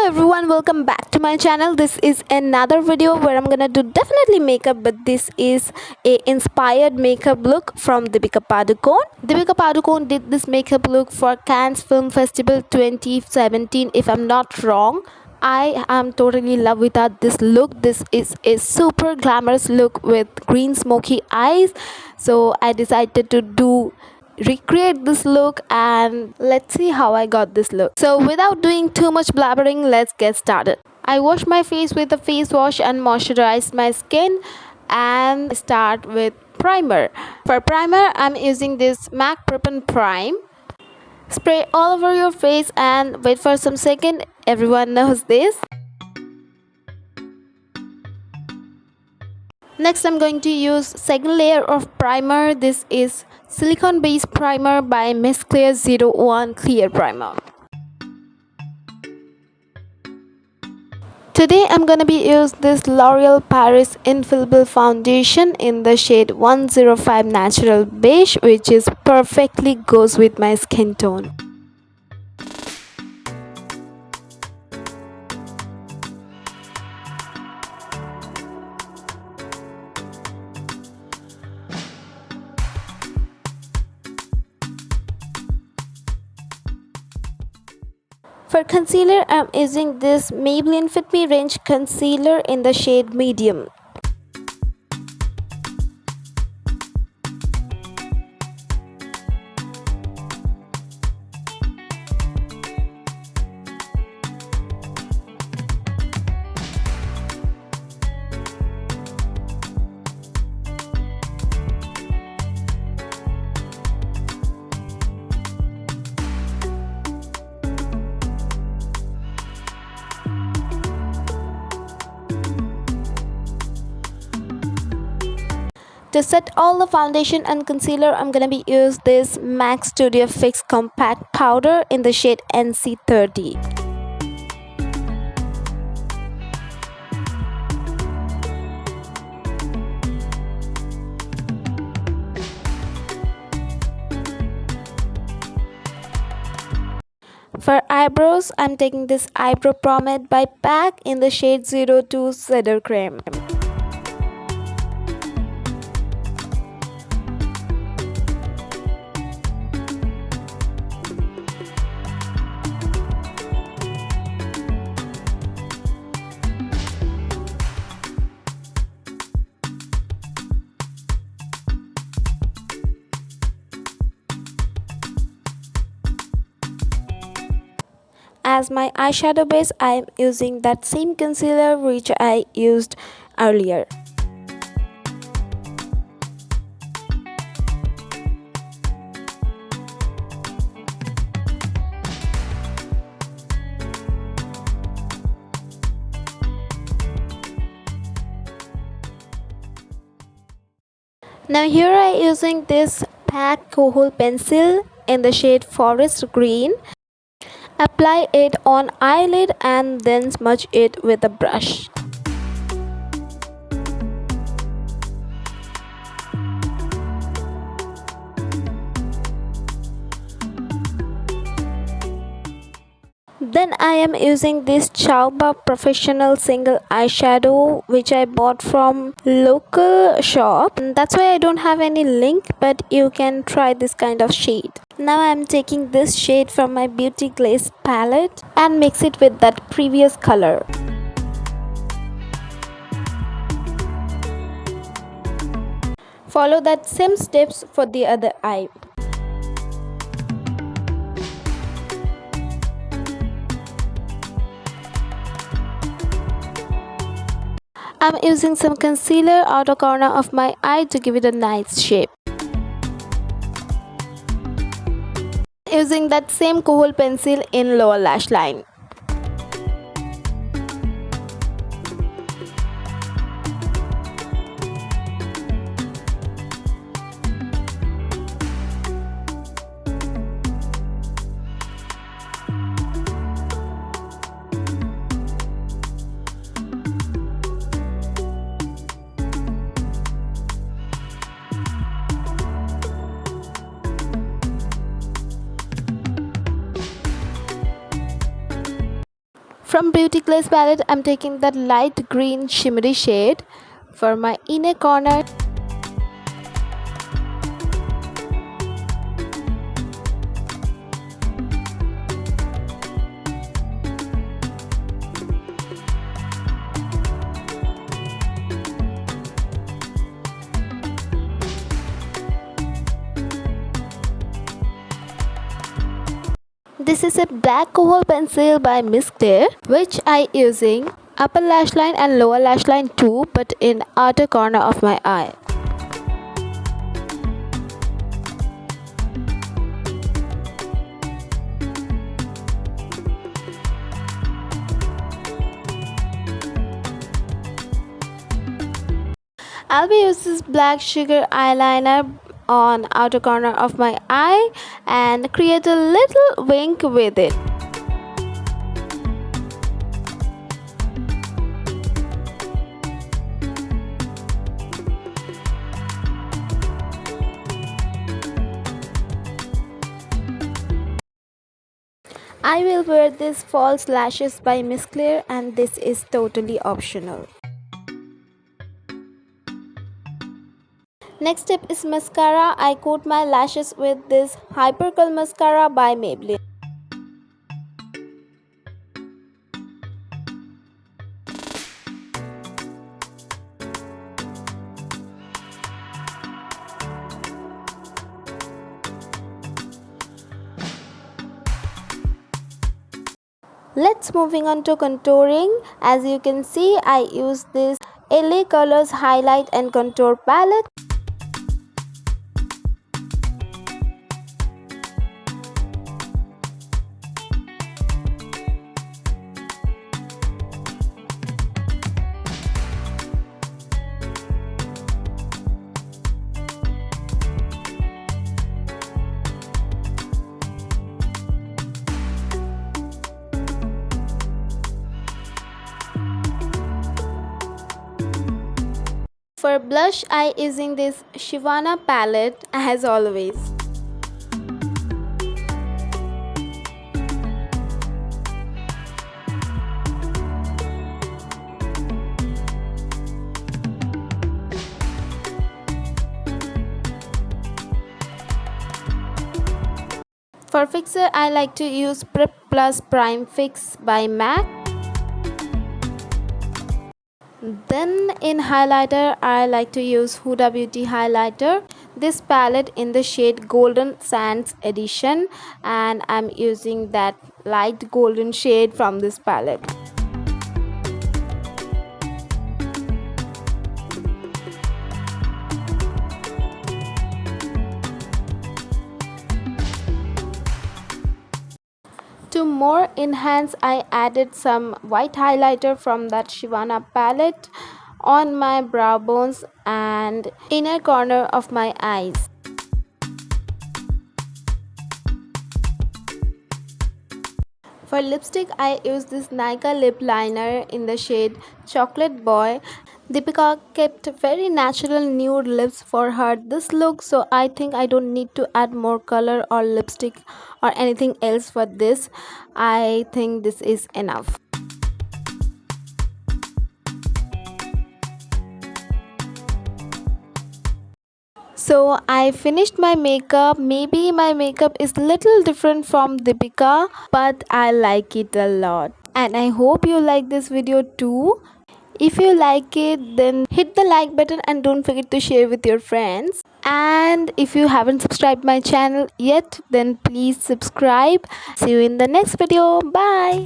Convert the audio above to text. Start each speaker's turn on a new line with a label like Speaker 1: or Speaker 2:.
Speaker 1: everyone, welcome back to my channel. This is another video where I'm gonna do definitely makeup, but this is a inspired makeup look from Deepika Padukone. Deepika Padukone did this makeup look for Cannes Film Festival 2017 if I'm not wrong. I am totally in love with this look. This is a super glamorous look with green smoky eyes, so I decided to recreate this look and let's see how I got this look. So without doing too much blabbering, let's get started. I wash my face with a face wash and moisturize my skin and start with primer. For primer, I'm using this MAC Prep and Prime. Spray all over your face and wait for some second. Everyone knows this. Next, I'm going to use second layer of primer. This is silicone based primer by Miss Clear 01 Clear Primer. Today I'm gonna be use this L'Oreal Paris Infallible Foundation in the shade 105 Natural Beige, which is perfectly goes with my skin tone. For concealer, I'm using this Maybelline Fit Me range concealer in the shade medium. To set all the foundation and concealer, I'm gonna be use this MAC Studio Fix Compact Powder in the shade NC30. For eyebrows, I'm taking this eyebrow pomade by PAC in the shade 02 Cedar Cream. As my eyeshadow base, I am using that same concealer which I used earlier. Now here I am using this PAC Kohl pencil in the shade Forest Green. Apply it on eyelid and then smudge it with a brush. Then I am using this Chauba Professional Single Eyeshadow which I bought from local shop. That's why I don't have any link, but you can try this kind of shade. Now I am taking this shade from my Beauty Glaze palette and mix it with that previous color. Follow that same steps for the other eye. I'm using some concealer outer corner of my eye to give it a nice shape. Using that same Kohl pencil in lower lash line. From Beauty Glaze palette, I'm taking that light green shimmery shade for my inner corner. This is a black kohl pencil by Miss Claire, which I using upper lash line and lower lash line too, but in outer corner of my eye. I'll be using this black sugar eyeliner on outer corner of my eye and create a little wink with it. I will wear this false lashes by Miss Claire, and this is totally optional. Next step is mascara. I coat my lashes with this Hyper Curl mascara by Maybelline. Let's moving on to contouring. As you can see, I use this LA Colors highlight and contour palette. For blush, I using this Shivana palette as always. For fixer, I like to use Prep Plus Prime Fix by MAC. Then in highlighter, I like to use Huda Beauty highlighter. This palette in the shade Golden Sands edition, and I'm using that light golden shade from this palette. To more enhance, I added some white highlighter from that Shivana palette on my brow bones and inner corner of my eyes. For lipstick, I use this Nika lip liner in the shade Chocolate Boy. Deepika kept very natural nude lips for her this look, so I think I don't need to add more color or lipstick or anything else for this. I think this is enough. So I finished my makeup. Maybe my makeup is little different from Deepika, but I like it a lot. And I hope you like this video too. If you like it, then hit the like button and don't forget to share with your friends. And if you haven't subscribed my channel yet, then please subscribe. See you in the next video. Bye.